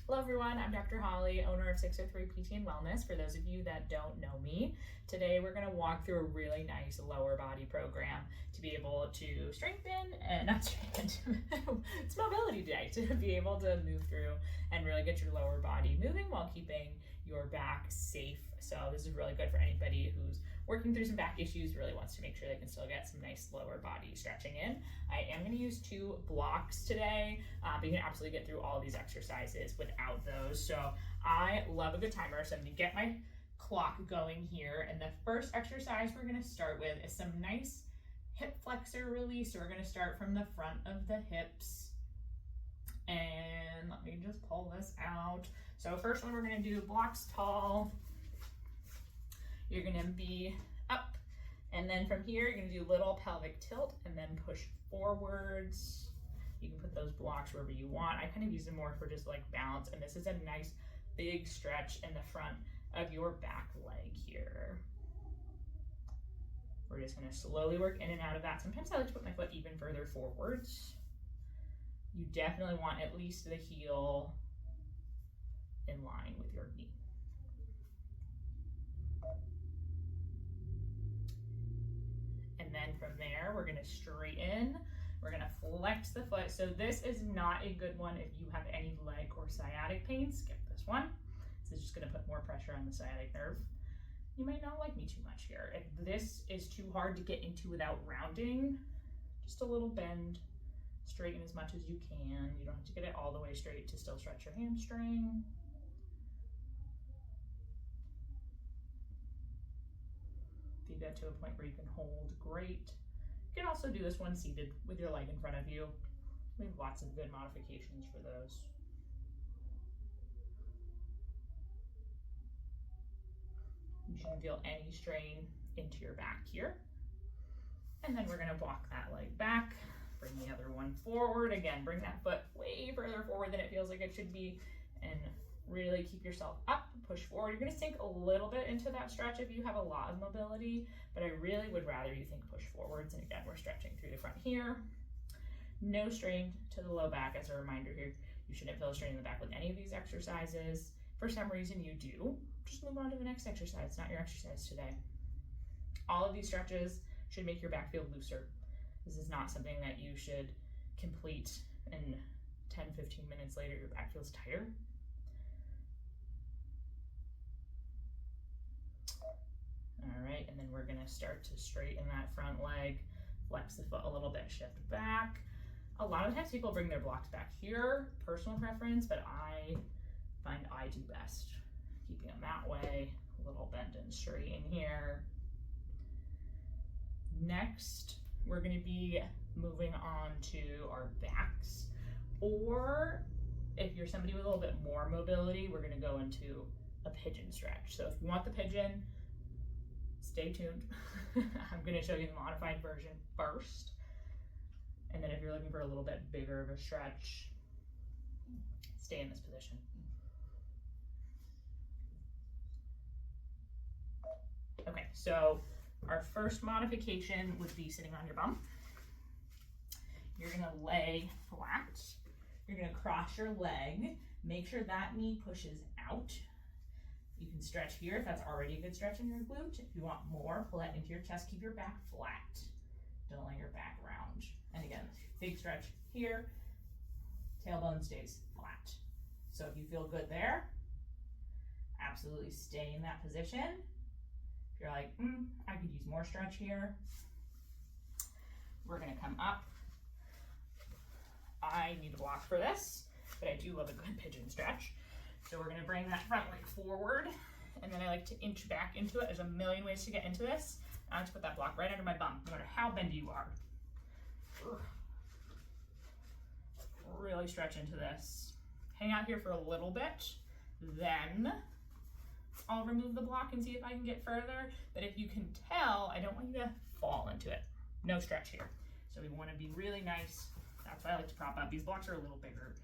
Hello everyone, I'm Dr. Holly, owner of 603 PT and Wellness. For those of you that don't know me, today we're going to walk through a really nice lower body program to be able to strengthen, and not strengthen, it's mobility day, to be able to move through and really get your lower body moving while keeping your back safe. So this is really good for anybody who's working through some back issues, really wants to make sure they can still get some nice lower body stretching in. I am going to use 2 blocks today, but you can absolutely get through all these exercises without those. So I love a good timer, so I'm going to get my clock going here. And the first exercise we're going to start with is some nice hip flexor release. So we're going to start from the front of the hips. And let me just pull this out. So first one we're going to do blocks tall. You're going to be up, and then from here you're going to do little pelvic tilt and then push forwards. You can put those blocks wherever you want. I kind of use them more for just like balance, and this is a nice big stretch in the front of your back leg here. We're just going to slowly work in and out of that. Sometimes I like to put my foot even further forwards. You definitely want at least the heel in line with your knee. And then from there, we're gonna straighten. We're gonna flex the foot. So this is not a good one if you have any leg or sciatic pain. Skip this one. This is just gonna put more pressure on the sciatic nerve. You might not like me too much here. If this is too hard to get into without rounding, just a little bend, straighten as much as you can. You don't have to get it all the way straight to still stretch your hamstring. If you get to a point where you can hold, great. You can also do this one seated with your leg in front of you. We have lots of good modifications for those. You shouldn't feel any strain into your back here. And then we're gonna walk that leg back, bring the other one forward. Again, bring that foot way further forward than it feels like it should be, and really keep yourself up, push forward. You're gonna sink a little bit into that stretch if you have a lot of mobility, but I really would rather you think push forwards. And again, we're stretching through the front here. No strain to the low back. As a reminder here, you shouldn't feel a strain in the back with any of these exercises. For some reason you do, just move on to the next exercise. It's not your exercise today. All of these stretches should make your back feel looser. This is not something that you should complete and 10-15 minutes later your back feels tired. All right, and then we're gonna start to straighten that front leg, flex the foot a little bit, shift back. A lot of times people bring their blocks back here, personal preference, but I find I do best keeping them that way. A little bend and straighten here. Next, we're gonna be moving on to our backs, or if you're somebody with a little bit more mobility, we're gonna go into a pigeon stretch. So if you want the pigeon, stay tuned. I'm gonna show you the modified version first. And then if you're looking for a little bit bigger of a stretch, stay in this position. Okay, so our first modification would be sitting on your bum. You're gonna lay flat. You're gonna cross your leg. Make sure that knee pushes out. You can stretch here if that's already a good stretch in your glute. If you want more, pull that into your chest. Keep your back flat. Don't let your back round. And again, big stretch here. Tailbone stays flat. So if you feel good there, absolutely stay in that position. If you're like, I could use more stretch here, we're gonna come up. I need a block for this, but I do love a good pigeon stretch. So we're gonna bring that front leg forward, and then I like to inch back into it. There's a million ways to get into this. I like to put that block right under my bum, no matter how bendy you are. Really stretch into this. Hang out here for a little bit, then I'll remove the block and see if I can get further. But if you can tell, I don't want you to fall into it. No stretch here. So we wanna be really nice. That's why I like to prop up. These blocks are a little bigger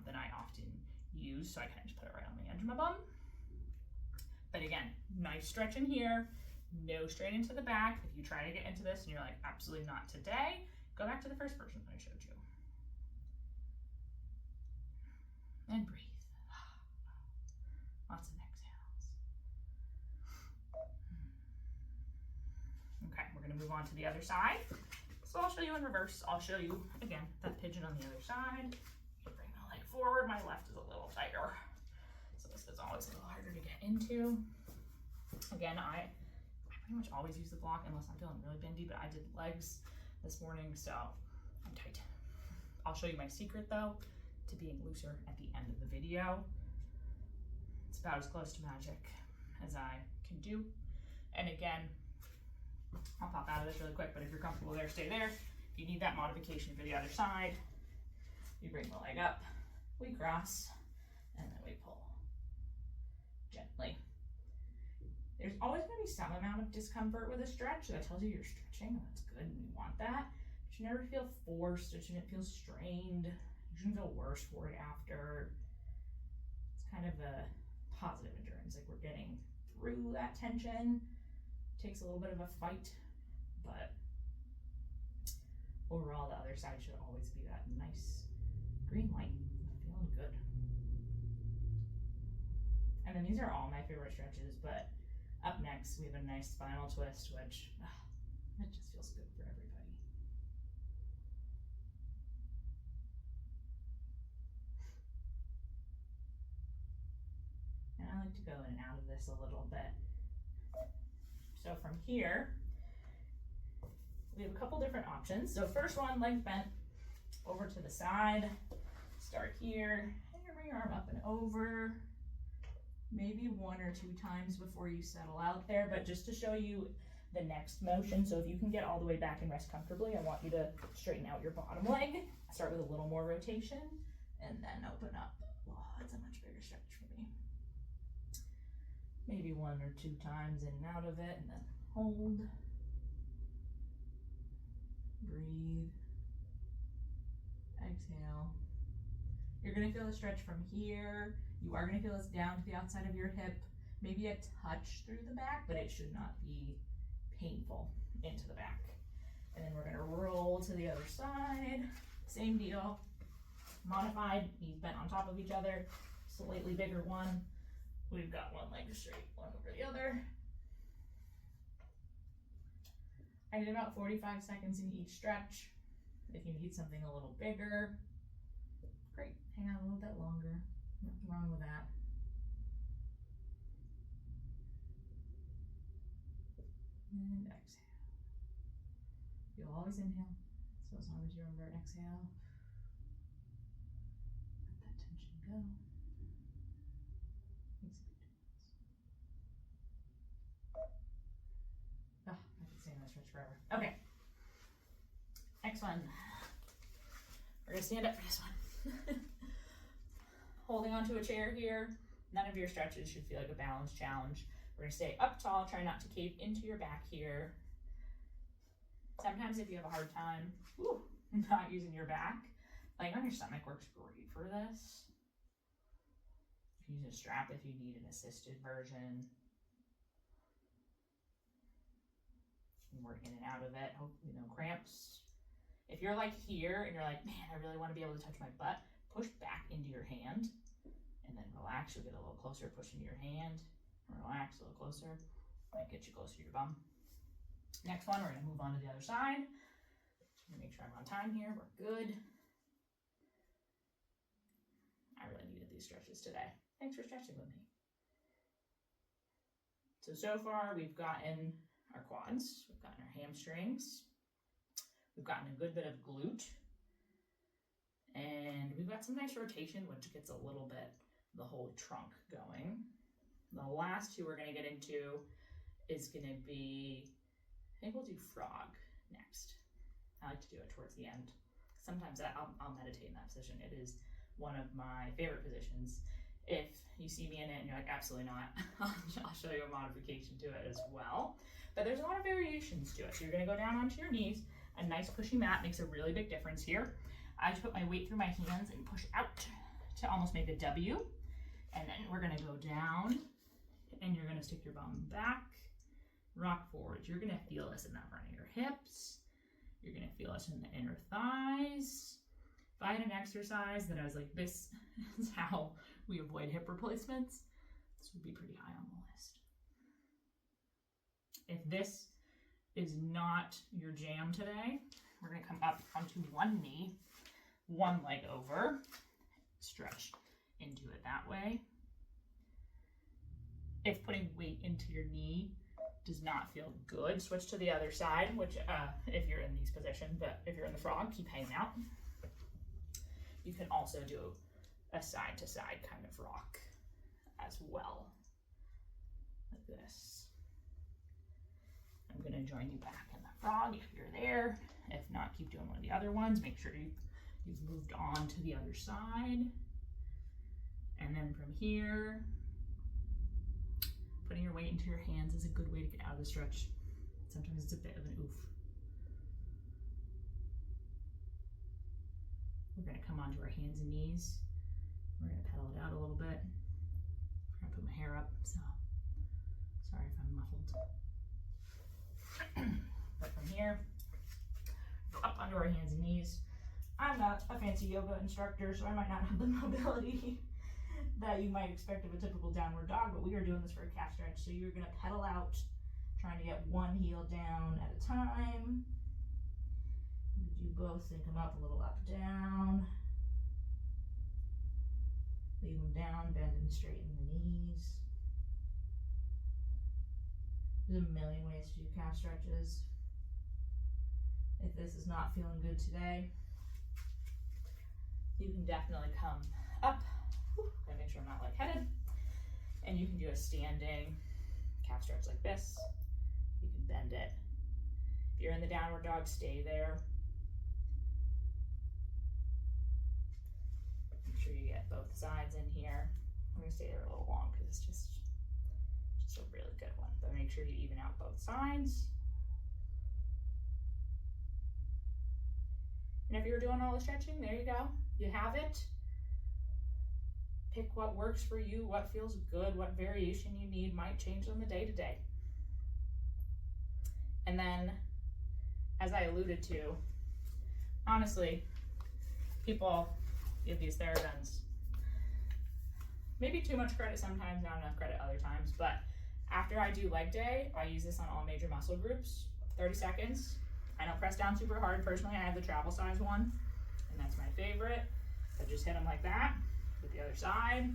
than I often use, so I kind of just put it right on the edge of my bum. But again, nice stretch in here, no strain into the back. If you try to get into this and you're like, absolutely not today, go back to the first version that I showed you. And breathe. on to the other side. So I'll show you in reverse. I'll show you, again, that pigeon on the other side. You bring the leg forward. My left is a little tighter. So this is always a little harder to get into. Again, I pretty much always use the block unless I'm feeling really bendy, but I did legs this morning, so I'm tight. I'll show you my secret though to being looser at the end of the video. It's about as close to magic as I can do. And again, I'll pop out of this really quick, but if you're comfortable there, stay there. If you need that modification for the other side, you bring the leg up, we cross, and then we pull gently. There's always going to be some amount of discomfort with a stretch. That tells you you're stretching, and that's good, and you want that. You should never feel forced. It shouldn't feel strained. You shouldn't feel worse for it after. It's kind of a positive endurance, like we're getting through that tension. Takes a little bit of a fight, but overall the other side should always be that nice green light. Feeling good. And then these are all my favorite stretches, but up next we have a nice spinal twist, which it just feels good for everybody. And I like to go in and out of this a little bit. So from here, we have a couple different options. So first one, legs bent over to the side. Start here, and you bring your arm up and over. Maybe 1 or 2 times before you settle out there, but just to show you the next motion. So if you can get all the way back and rest comfortably, I want you to straighten out your bottom leg. Start with a little more rotation, and then open up. Oh, that's a much bigger stretch for me. Maybe 1 or 2 times in and out of it, and then hold, breathe, exhale. You're gonna feel a stretch from here. You are gonna feel this down to the outside of your hip, maybe a touch through the back, but it should not be painful into the back. And then we're gonna roll to the other side. Same deal, modified, knees bent on top of each other, slightly bigger one. We've got one leg straight, one over the other. I did about 45 seconds in each stretch. If you need something a little bigger, great, hang on a little bit longer. Nothing wrong with that. And exhale. You'll always inhale, so as long as you remember exhale, let that tension go. Oh, I could stay in that stretch forever. Okay. Next one. We're gonna stand up for this one. Holding onto a chair here. None of your stretches should feel like a balance challenge. We're gonna stay up tall, try not to cave into your back here. Sometimes if you have a hard time not using your back, laying on your stomach works great for this. You can use a strap if you need an assisted version. Work in and out of it, hopefully no cramps. If you're like here and you're like, man, I really want to be able to touch my butt, push back into your hand and then relax. You'll get a little closer, push into your hand, relax a little closer, might get you closer to your bum. Next one, we're gonna move on to the other side. Just gonna make sure I'm on time here, we're good. I really needed these stretches today. Thanks for stretching with me. So far we've gotten our quads, we've gotten our hamstrings, we've gotten a good bit of glute, and we've got some nice rotation, which gets a little bit the whole trunk going. The last two we're going to get into is going to be, I think we'll do frog next. I like to do it towards the end. Sometimes I'll meditate in that position. It is one of my favorite positions. If you see me in it and you're like, absolutely not, I'll show you a modification to it as well. But there's a lot of variations to it. So you're gonna go down onto your knees. A nice pushy mat makes a really big difference here. I just put my weight through my hands and push out to almost make a W. And then we're gonna go down and you're gonna stick your bum back, rock forward. You're gonna feel this in the front of your hips. You're gonna feel this in the inner thighs. If I had an exercise that I was like, this is how we avoid hip replacements, this would be pretty high on the list. If this is not your jam today. We're gonna come up onto one knee, one leg over, stretch into it that way. If putting weight into your knee does not feel good, switch to the other side, which if you're in these positions, but if you're in the frog, keep hanging out. You can also do a side to side kind of rock as well, like this. I'm gonna join you back in the frog if you're there. If not, keep doing one of the other ones. Make sure you've moved on to the other side. And then from here, putting your weight into your hands is a good way to get out of the stretch. Sometimes it's a bit of an oof. We're gonna come onto our hands and knees. We're gonna pedal it out a little bit. I'm gonna put my hair up, so sorry if I'm muffled. But from here, go up onto our hands and knees. I'm not a fancy yoga instructor, so I might not have the mobility that you might expect of a typical downward dog, but we are doing this for a calf stretch. So you're gonna pedal out, trying to get one heel down at a time. You do both, then come up a little up, down. Leave them down, bend and straighten the knees. There's a million ways to do calf stretches. If this is not feeling good today, you can definitely come up. Gotta make sure I'm not lightheaded. And you can do a standing calf stretch like this. You can bend it. If you're in the downward dog, stay there. Make sure you get both sides in here. I'm gonna stay there a little long because it's just a really good one. But make sure you even out both sides. And if you're doing all the stretching, there you go. You have it. Pick what works for you, what feels good, what variation you need might change on the day to day. And then, as I alluded to, honestly, people give these TheraGuns maybe too much credit sometimes, not enough credit other times, but after I do leg day, I use this on all major muscle groups, 30 seconds. I don't press down super hard. Personally, I have the travel size one, and that's my favorite. I just hit them like that. With the other side,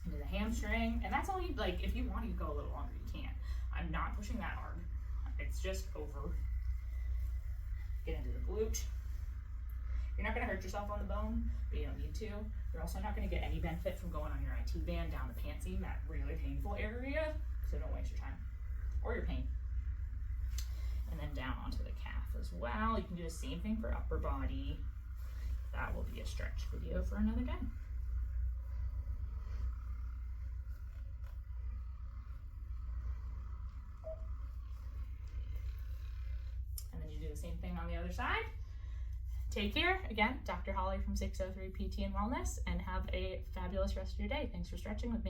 into the hamstring, and that's only like if you want to go a little longer, you can. I'm not pushing that hard. It's just over. Get into the glute. You're not going to hurt yourself on the bone, but you don't need to. You're also not going to get any benefit from going on your IT band down the pant seam, that really painful area, so don't waste your time or your pain. And then down onto the calf as well. You can do the same thing for upper body. That will be a stretch video for another day. And then you do the same thing on the other side. Take care. Again, Dr. Holly from 603 PT and Wellness, and have a fabulous rest of your day. Thanks for stretching with me.